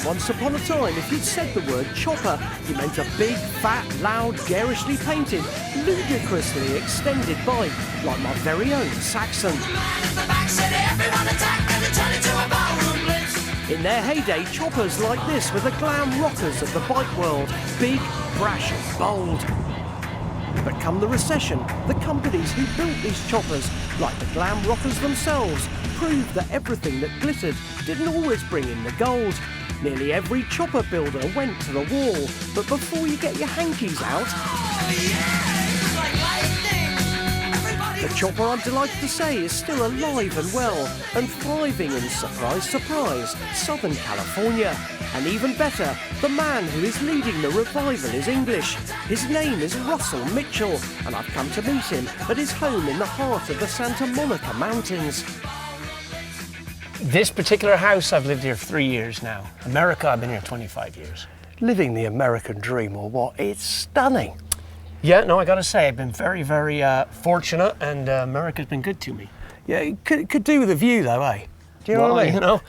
once upon a time, if you'd said the word chopper, you meant a big, fat, loud, garishly painted, ludicrously extended bike, like my very own Saxon. In their heyday, choppers like this were the glam rockers of the bike world, big, brash and bold. But come the recession, the companies who built these choppers, like the glam rockers themselves, proved that everything that glittered didn't always bring in the gold. Nearly every chopper builder went to the wall, but before you get your hankies out, the chopper, I'm delighted to say, is still alive and well and thriving in, surprise, surprise, Southern California. And even better, the man who is leading the revival is English. His name is Russell Mitchell, and I've come to meet him at his home in the heart of the Santa Monica Mountains. This particular house, I've lived here 3 years now. America, I've been here 25 years. Living the American dream or what? It's stunning. Yeah, no, I gotta say, I've been very, very fortunate, and America's been good to me. Yeah, it could do with a view though, eh? Do you know what I mean? You know,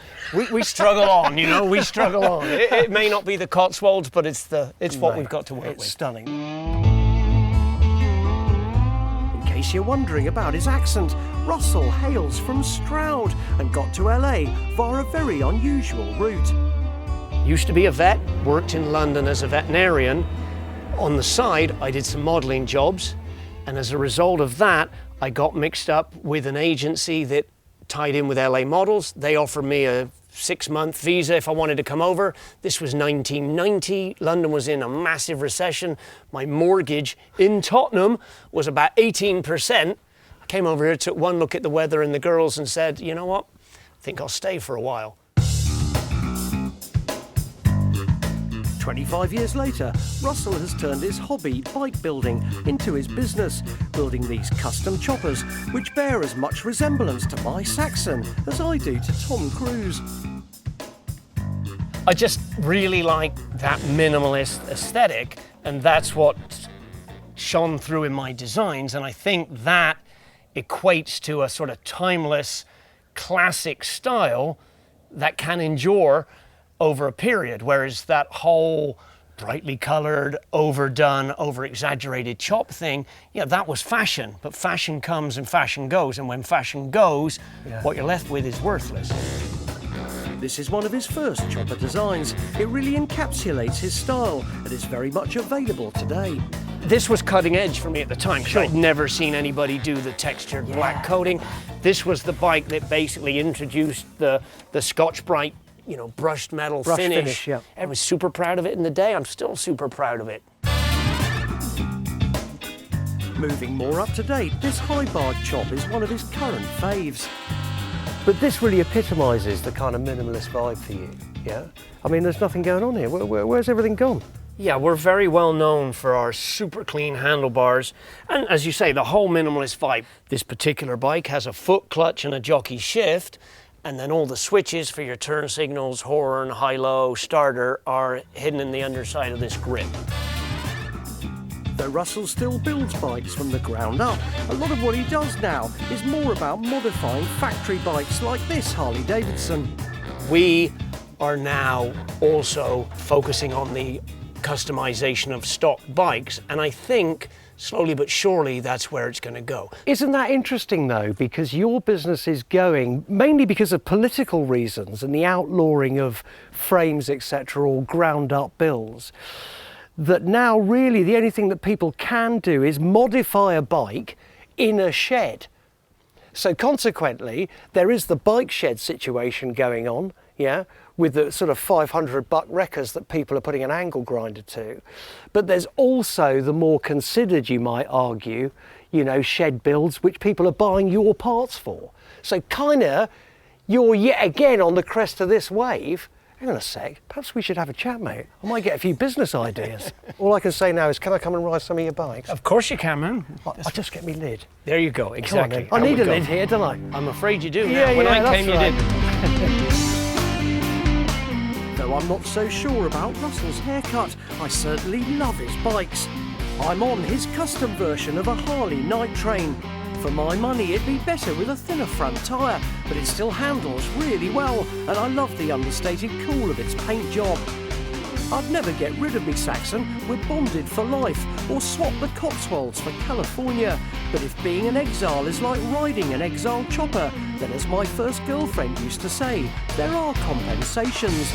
we struggle on, you know, we struggle on. It may not be the Cotswolds, but it's what we've got to work with. It's stunning. In case you're wondering about his accent, Russell hails from Stroud and got to LA via a very unusual route. Used to be a vet, worked in London as a veterinarian. On the side, I did some modelling jobs, and as a result of that, I got mixed up with an agency that tied in with LA Models. They offered me a 6-month visa if I wanted to come over. This was 1990. London was in a massive recession. My mortgage in Tottenham was about 18%. I came over here, took one look at the weather and the girls and said, you know what, I think I'll stay for a while. 25 years later, Russell has turned his hobby, bike building, into his business, building these custom choppers, which bear as much resemblance to my Saxon as I do to Tom Cruise. I just really like that minimalist aesthetic, and that's what shone through in my designs, and I think that equates to a sort of timeless, classic style that can endure over a period, whereas that whole brightly colored, overdone, over-exaggerated chop thing, yeah, that was fashion, but fashion comes and fashion goes, and when fashion goes, what you're left with is worthless. This is one of his first chopper designs. It really encapsulates his style and is very much available today. This was cutting edge for me at the time, because I'd never seen anybody do the textured black coating. This was the bike that basically introduced the Scotch-Brite, you know, brushed metal finish. Yeah. I was super proud of it in the day. I'm still super proud of it. Moving more up to date, this high-barred chop is one of his current faves. But this really epitomises the kind of minimalist vibe for you, yeah? I mean, there's nothing going on here. Where's everything gone? Yeah, we're very well known for our super clean handlebars. And as you say, the whole minimalist vibe. This particular bike has a foot clutch and a jockey shift, and then all the switches for your turn signals, horn, high-low, starter are hidden in the underside of this grip. Though Russell still builds bikes from the ground up, a lot of what he does now is more about modifying factory bikes like this Harley Davidson. We are now also focusing on the customization of stock bikes, and I think slowly but surely that's where it's going to go. Isn't that interesting though, because your business is going mainly because of political reasons and the outlawing of frames, etc., or ground up builds, that now really the only thing that people can do is modify a bike in a shed. So consequently, there is the bike shed situation going on, yeah, with the sort of 500-buck wreckers that people are putting an angle grinder to. But there's also the more considered, you might argue, you know, shed builds, which people are buying your parts for. So kinda, you're yet again on the crest of this wave. Hang on a sec, perhaps we should have a chat, mate. I might get a few business ideas. All I can say now is, can I come and ride some of your bikes? Of course you can, man. I'll just get me lid. There you go, exactly. I need a lid here, don't I? I'm afraid you do now. Yeah, when yeah, I came, you right. did. Though I'm not so sure about Russell's haircut, I certainly love his bikes. I'm on his custom version of a Harley Night Train. For my money, it'd be better with a thinner front tyre, but it still handles really well, and I love the understated cool of its paint job. I'd never get rid of me Saxon, we're bonded for life, or swap the Cotswolds for California. But if being an Exile is like riding an Exile chopper, then as my first girlfriend used to say, there are compensations.